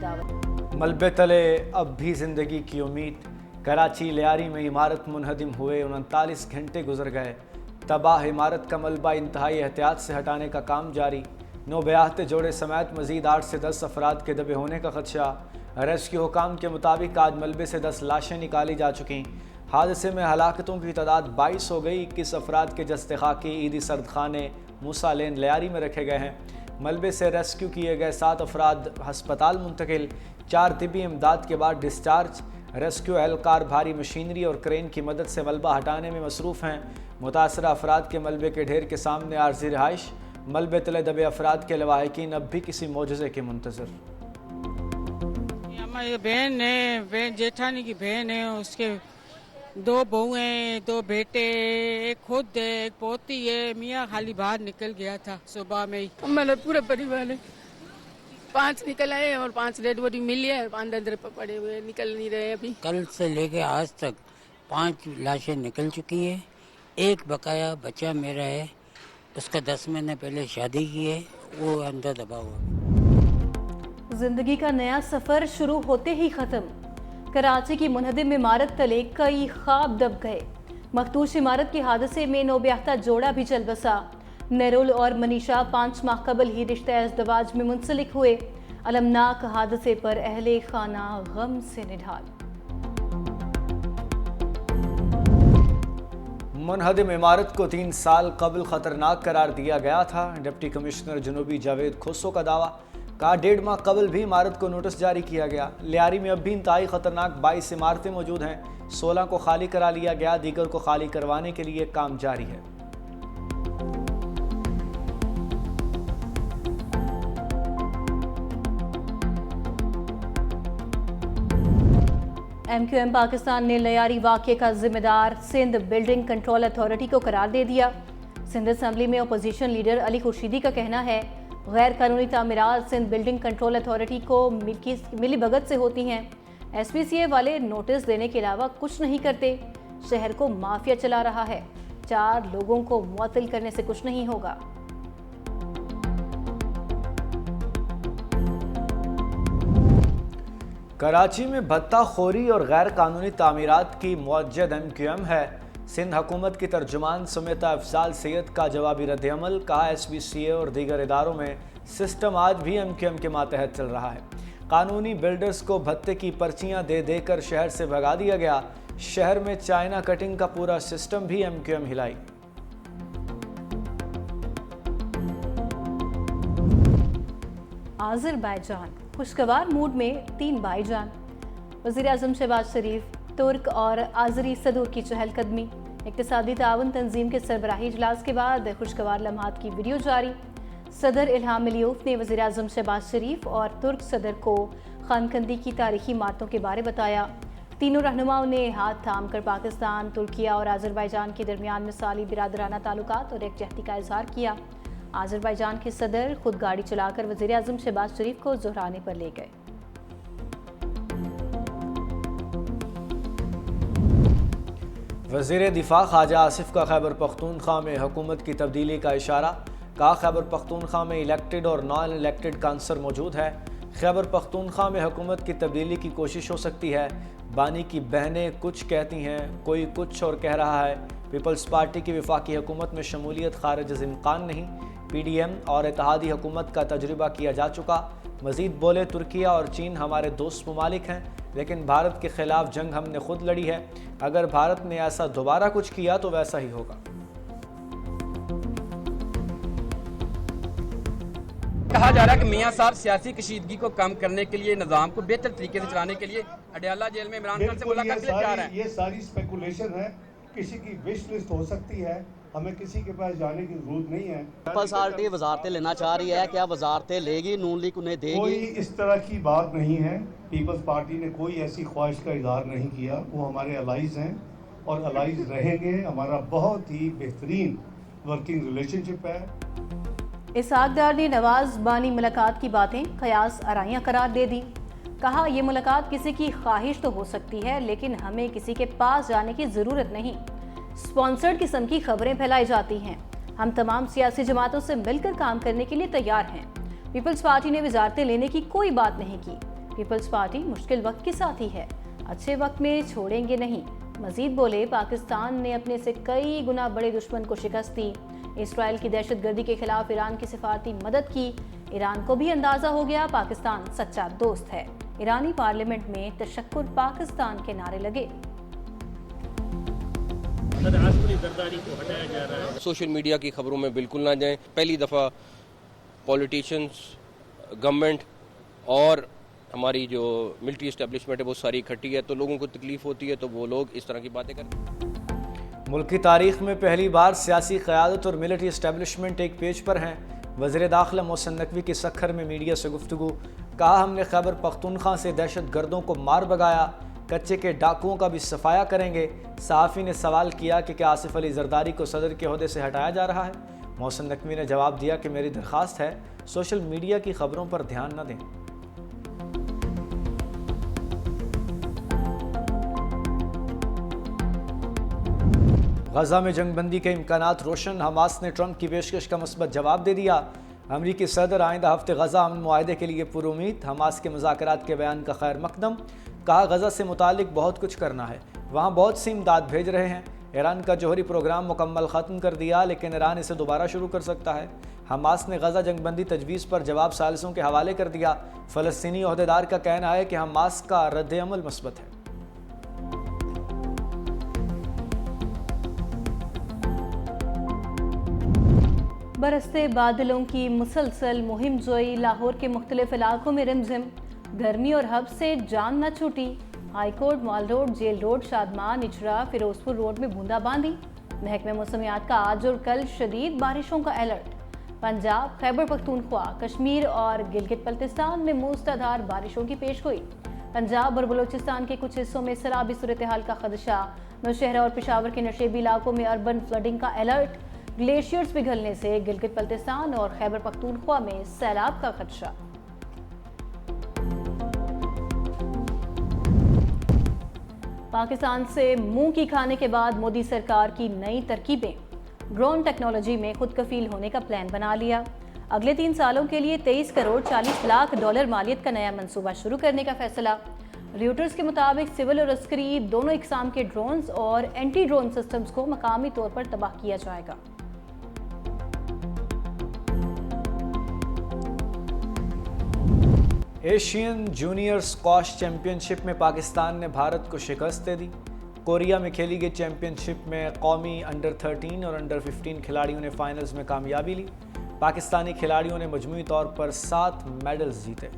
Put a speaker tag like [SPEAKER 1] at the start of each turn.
[SPEAKER 1] दावत।
[SPEAKER 2] मलबे तले अब भी जिंदगी की उम्मीद। कराची लियारी में इमारत मुनहदिम हुए 39 घंटे गुजर गए। तबाह इमारत का मलबा इंतहाई एहतियात से हटाने का काम जारी। नौबयाहते जोड़े समेत मजीद 8 से 10 अफराद के दबे होने का खदशा। रेस्क्यू हुकाम के मुताबिक आज मलबे से 10 लाशें निकाली जा चुकीं। हादसे में हलाकतों की तादाद 22 हो गई। 21 अफराद के जस्ते खाकी ईदी सर्दखाने मूसा लेन लियारी में रखे गए हैं। मलबे से रेस्क्यू किए गए 7 अफराद हस्पताल मुंतकिल। 4 तिबी इमदाद के बाद डिस्चार्ज। रेस्क्यू एहलकार भारी मशीनरी और क्रेन की मदद से मलबा हटाने में मसरूफ़ हैं। मुतासरा अफराद के मलबे के ढेर के सामने आर्जी रिहाइश। मलबे तले दबे अफराद के लवाहिकीन अब भी किसी मोजज़े के मुंतज़िर।
[SPEAKER 3] हमारी बहन है, जेठानी की बहन है, उसके 2 बहू हैं, 2 बेटे, एक खुद है, एक पोती है। मियाँ खाली बाहर निकल गया था सुबह में ही।
[SPEAKER 4] हमारा पूरा परिवार है, 5 निकल आए और 5 डेड बॉडी मिली है, अंदर पड़े हुए निकल नहीं रहे अभी।
[SPEAKER 5] कल से लेके आज तक 5 लाशें निकल चुकी है। एक बकाया बच्चा मेरा है, उसका 10 महीने पहले शादी की है, वो अंदर दबा हुआ।
[SPEAKER 1] जिंदगी का नया सफर शुरू होते ही खत्म। कराची की मुनहदिम इमारत तले कई ख्वाब दब गए। मखदूश इमारत के हादसे में नौब्याहता जोड़ा भी चल बसा। नेरुल और मनीषा 5 माह कबल ही रिश्ता इज़्दिवाज में मुंसलिक हुए। अलमनाक हादसे पर अहले खाना गम से निढाल।
[SPEAKER 2] मुनहदिम इमारत को 3 साल कबल खतरनाक करार दिया गया था। डिप्टी कमिश्नर जनूबी जावेद खुसो का दावा। कहा 1.5 माह कबल भी इमारत को नोटिस जारी किया गया। लियारी में अब भी इंतहाई खतरनाक 22 इमारतें मौजूद हैं। 16 को खाली करा लिया गया, दीगर को खाली करवाने के लिए काम जारी है।
[SPEAKER 1] MQM पाकिस्तान ने लियारी वाक़े का जिम्मेदार सिंध बिल्डिंग कंट्रोल अथॉरिटी को करार दे दिया। सिंध असम्बली में अपोजिशन लीडर अली खुर्शीदी का कहना है गैर कानूनी तामीरात सिंध बिल्डिंग कंट्रोल अथॉरिटी को मिली भगत से होती हैं। SPCA वाले नोटिस देने के अलावा कुछ नहीं करते। शहर को माफिया चला रहा है। 4 लोगों को मुअत्तल करने से कुछ नहीं होगा।
[SPEAKER 2] कराची में भत्ताखोरी और गैर कानूनी तामीरात की मुअज्जद MQM है। सिंध हुकूमत की तर्जुमान सुमेता अफजाल सैयद का जवाबी रद्द-ए-अमल। कहा SPCA और दीगर इदारों में सिस्टम आज भी MQM के मातहत चल रहा है। कानूनी बिल्डर्स को भत्ते की पर्चियां दे देकर शहर से भगा दिया गया। शहर में चाइना कटिंग का पूरा सिस्टम भी MQM हिलाई।
[SPEAKER 1] आज़रबाईजान खुशगवार मूड में 3 भाईजान। वज़ीर-ए-आज़म शहबाज शरीफ, तुर्क और आज़री सदूर की चहलकदमी। इक़्तिसादी ताउन तंजीम के सरबराही इजलास के बाद खुशगवार लम्हात की वीडियो जारी। सदर इल्हाम अलीयूफ ने वज़ीर-ए-आज़म शहबाज शरीफ और तुर्क सदर को खानकंदी की तारीखी इमारतों के बारे बताया। तीनों रहनुमाओं ने हाथ थाम कर पाकिस्तान, तुर्किया और आज़रबाईजान के दरमियान मिसाली बिरादराना ताल्लुकात और एकजहती का इजहार किया। आज़रबाईजान के सदर खुद गाड़ी चलाकर वज़ीर-ए-आज़म शहबाज शरीफ को ज़ोहराने पर ले गए।
[SPEAKER 2] वज़ीर दिफा ख्वाजा आसिफ का खैबर पख्तूनख्वा में हुकूमत की तब्दीली का इशारा। कहा खैबर पख्तूनख्वा में इलेक्टेड और नॉन इलेक्टेड काउंसलर मौजूद है। खैबर पख्तूनख्वा में हुकूमत की तब्दीली की कोशिश हो सकती है। बानी की बहनें कुछ कहती हैं, कोई कुछ और कह रहा है। पीपल्स पार्टी की वफाकी हुकूमत में शमूलियत खारिज इम्कान नहीं। PDM और इत्तेहादी हुकूमत का तजुर्बा किया जा चुका। मजीद बोले तुर्किया और चीन हमारे दोस्त ममालिक हैं, लेकिन भारत के खिलाफ जंग हमने खुद लड़ी है। अगर भारत ने ऐसा दोबारा कुछ किया तो वैसा ही होगा।
[SPEAKER 6] कहा जा रहा है कि मियां साहब सियासी कशीदगी को कम करने के लिए, निज़ाम को बेहतर तरीके से चलाने के लिए अडयाला जेल में इमरान खान से मुलाकात के लिए जा रहे हैं।
[SPEAKER 7] ये सारी स्पेकुलेशन है, किसी की विश लिस्ट हो सकती है। हमें किसी के पास जाने की जरूरत नहीं है।
[SPEAKER 8] पीपल्स पार्टी वजारतें लेना चाह रही है, क्या वजारतें लेगी? नून लीग उन्हें देगी?
[SPEAKER 7] कोई इस तरह की बात नहीं है। पीपल्स पार्टी ने कोई ऐसी ख्वाहिश का इजहार नहीं किया। वो हमारे अलाइज हैं और अलाइज रहेंगे। हमारा बहुत ही बेहतरीन वर्किंग रिलेशनशिप है।
[SPEAKER 1] इसहाक डार ने नवाज बानी मुलाकात की बातें कयास आराइयाँ करार दे दी। कहा यह मुलाकात किसी की ख्वाहिश तो हो सकती है, लेकिन हमें किसी के पास जाने की ज़रूरत नहीं। स्पॉन्सर्ड किस्म की खबरें फैलाई जाती हैं। हम तमाम सियासी जमातों से मिलकर काम करने के लिए तैयार हैं। पीपल्स पार्टी ने वजारतें लेने की कोई बात नहीं की। पीपल्स पार्टी मुश्किल वक्त के साथी है, अच्छे वक्त में छोड़ेंगे नहीं। मजीद बोले, पाकिस्तान ने अपने से कई गुना बड़े दुश्मन को शिकस्त दी। इसराइल की दहशतगर्दी के खिलाफ ईरान की सिफारती मदद की। ईरान को भी अंदाजा हो गया पाकिस्तान सच्चा दोस्त है। ईरानी पार्लियामेंट में तशक्कुर पाकिस्तान के नारे लगे।
[SPEAKER 9] सोशल मीडिया की खबरों में बिल्कुल ना जाएं। पहली दफ़ा पॉलिटिशियंस, गवर्नमेंट और हमारी जो मिलिट्री एस्टेब्लिशमेंट है वो सारी इकट्ठी है, तो लोगों को तकलीफ होती है तो वो लोग इस तरह की बातें करते हैं।
[SPEAKER 2] मुल्क की तारीख में पहली बार सियासी क़यादत और मिलिट्री एस्टेब्लिशमेंट एक पेज पर हैं। वज़ीर दाखिला मोहसिन नकवी की सखर में मीडिया से गुफ्तगू। कहा, हमने खैबर पख्तूनख्वा से दहशत गर्दों को मार भगाया, कच्चे के डाकुओं का भी सफाया करेंगे। सहाफ़ी ने सवाल किया कि क्या आसिफ अली जरदारी को सदर के ओहदे से हटाया जा रहा है। मोहसिन नकवी ने जवाब दिया कि मेरी दरख्वास्त है सोशल मीडिया की खबरों पर ध्यान न दें। गजा में जंगबंदी के इम्कानात रोशन। हमास ने ट्रंप की पेशकश का मुस्बत जवाब दे दिया। अमरीकी सदर आइंदा हफ्ते गजा अमन मुआहदे के लिए पुरुमीद। हमास के मुज़ाकरात के बयान का खैर मकदम। कहा, गजा से मुतालिक बहुत कुछ करना है, वहाँ बहुत सी इमदाद भेज रहे हैं। ईरान का जौहरी प्रोग्राम मुकम्मल ख़त्म कर दिया, लेकिन ईरान इसे दोबारा शुरू कर सकता है। हमास ने गजा जंगबंदी तजवीज़ पर जवाब सालिसों के हवाले कर दिया। फ़लस्तीनी ओहदेदार का कहना है कि हमास का रद्द-ए-अमल मुस्बत है।
[SPEAKER 1] बरसते बादलों की मुसलसल मुहिम जोई। लाहौर के मुख्तलिफ इलाकों में रिमझिम गर्मी और हब से जान न छूटी। High court, mall road, jail road, Shadman, Ichhra, Ferozepur road में बूंदाबांदी। महकमे मौसमियात का आज और कल शदीद बारिशों का अलर्ट। पंजाब, खैबर पख्तूनख्वा, कश्मीर और गिलगित बल्तिस्तान में मूसलाधार बारिशों की पेशगोई। पंजाब और बलोचिस्तान के कुछ हिस्सों में सैलाबी सूरत हाल का खदशा। नौशहरा और पेशावर के नशेबी इलाकों में अर्बन फ्लडिंग का अलर्ट। ग्लेशियर्स पिघलने से गिलगित बल्तिस्तान और खैबर पख्तूनख्वा में सैलाब का खदशा। पाकिस्तान से मुंह की खाने के बाद मोदी सरकार की नई तरकीबें। ड्रोन टेक्नोलॉजी में खुद कफील होने का प्लान बना लिया। अगले 3 सालों के लिए 23 करोड़ 40 लाख डॉलर मालियत का नया मंसूबा शुरू करने का फैसला। रॉयटर्स के मुताबिक सिविल और अस्करी दोनों इकसाम के ड्रोन्स और एंटी ड्रोन सिस्टम्स को मकामी तौर पर तबाह किया जाएगा।
[SPEAKER 2] एशियन जूनियर स्क्वॉश चैंपियनशिप में पाकिस्तान ने भारत को शिकस्त दे दी। कोरिया में खेली गई चैंपियनशिप में कौमी अंडर 13 और अंडर 15 खिलाड़ियों ने फाइनल्स में कामयाबी ली। पाकिस्तानी खिलाड़ियों ने मजमूई तौर पर 7 मेडल्स जीते।